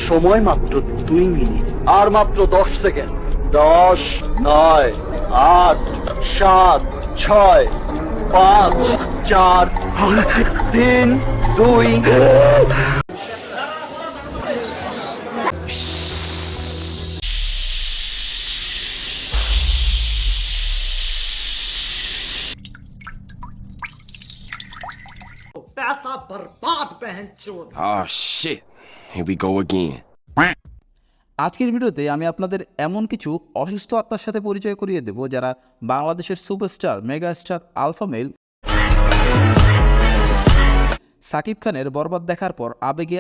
সময় মাত্র 2 মিনিট আর মাত্র 10 সেকেন্ড। 10, 9, 8, 7, 6, 5, 4, 3, 2 पैसा बर्बाद बहनचोद। Oh shit. Here we go again. আজকের ভিডিওতে আমি আপনাদের এমন কিছু অসুস্থ আত্মার সাথে পরিচয় করিয়ে দেব যারা বাংলাদেশের superstar megastar alpha male Shakib খানের বরবাদ দেখার পর আবেগে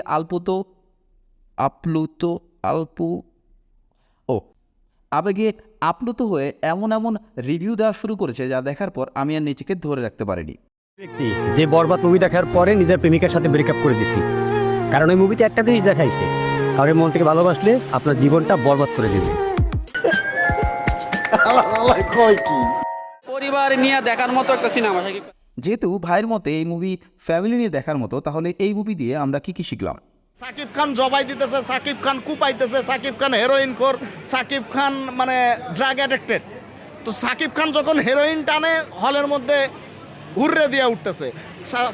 আপ্লুত হয়ে এমন রিভিউ দেওয়া শুরু করেছে যা দেখার পর আমি আর নিজেকে ধরে রাখতে পারিনি। ব্যক্তি যে বরবাদ মুভি দেখার পরে নিজের প্রেমিকার সাথে ব্রেকআপ করে দিছি, কারণ ওই মুভিতে একটা জিনিস দেখাইছে, কারণ মন থেকে ভালোবাসলে আপনার জীবনটা বরবাদ করে দেবে। পরিবার নিয়ে দেখার মতো একটা সিনেমা। যেহেতু ভাইয়ের মতে এই মুভি ফ্যামিলি নিয়ে দেখার মতো, তাহলে এই মুভি দিয়ে আমরা কি শিখলাম? সাকিব খান জবাই দিতেছে, সাকিব খান কুপাইতেছে, সাকিব খান হেরোইন খোর, সাকিব খান মানে ড্রাগ অ্যাডিক্টেড। তো সাকিব খান যখন হেরোইন টানে হলের মধ্যে হুররে দিয়ে উঠতেছে,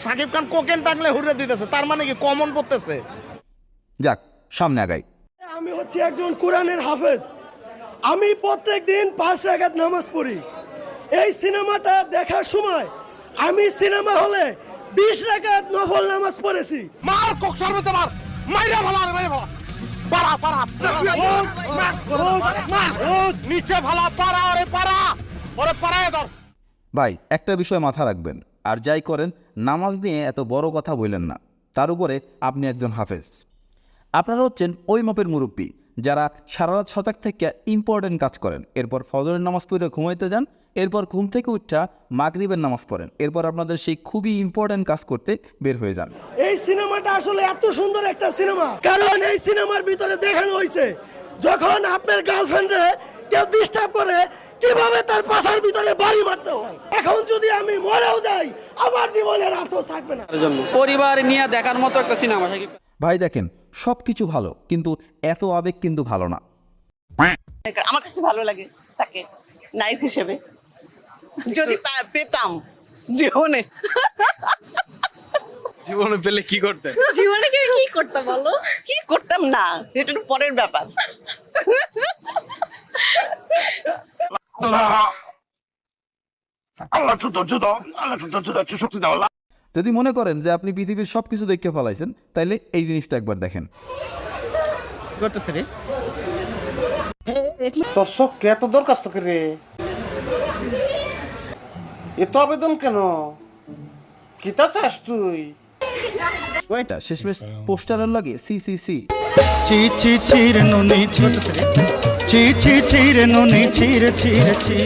সাকিব খান কোকেন টানলে হুররে দিতেছে, তার মানে কি কমন পড়তেছে? যাক, সামনে আগাই। আমি হচ্ছি একজন কোরআনের হাফেজ। আমি প্রত্যেক দিন 5 রাকাত নামাজ পড়ি। এই সিনেমাটা দেখার সময় আমি সিনেমা হলে 20 রাকাত নফল নামাজ পড়েছি। মার কক সর্বতে মার, মাইরা ভালো আর মাইরা ভালো, পারা পারা নিচে ভালো, পারা ওরে পারা, ওরে পারায় ধর। ভাই, একটা বিষয় মাথা রাখবেন, আর যাই করেন নামাজ নিয়ে এত বড় কথা বললেন না। তার উপরে আপনি একজন হাফেজ। আপনারা হচ্ছেন ওই মাপের মুরব্বী যারা সারা রাত সজাগ থেকে ইম্পর্টেন্ট কাজ করেন, এরপর ফজরের নামাজ পড়ে ঘুমাইতে যান, এরপর ঘুম থেকে উঠা মাগরিবের নামাজ পড়েন, এরপর আপনাদের সেই খুবই ইম্পর্টেন্ট কাজ করতে বের হয়ে যান। এই সিনেমাটা আসলে এত সুন্দর একটা সিনেমা, কারণ এই সিনেমার ভিতরে দেখানো হয়েছে যখন আপনার গার্লফ্রেন্ডে কেউ ডিস্টার্ব করে কিভাবে তার পাশার ভিতরে বাড়ি মারতে হয়। এখন যদি আমি মরেও যাই আমার জীবনের আফসোস থাকবে না। পরিবার নিয়ে দেখার মতো একটা সিনেমা। ভাই দেখেন, সব কিছু ভালো, কিন্তু এত আবেগ কিন্তু ভালো না। আমার কাছে ভালো লাগে তাকে নায়ক হিসেবে, যদি পেতাম জীবনে। জীবনে পেলে কি করতে? জীবনে কি করতে বলো? কি করতাম না, এটা তো পরের ব্যাপার। যদি মনে করেন যে আপনি পৃথিবীর সবকিছু দেখে ফেলাইছেন, তাইলে এই জিনিসটা একবার দেখেন। দর্শক এত দরখাস্ত করে এত আবেদন কেন? কিতা চাস তুই? শেষমেশ পোস্টারের লাগে সি ছি ছি ছি রে নুনি ছি ছি ছি ছি রে নুনি ছি রে ছি রে ছি।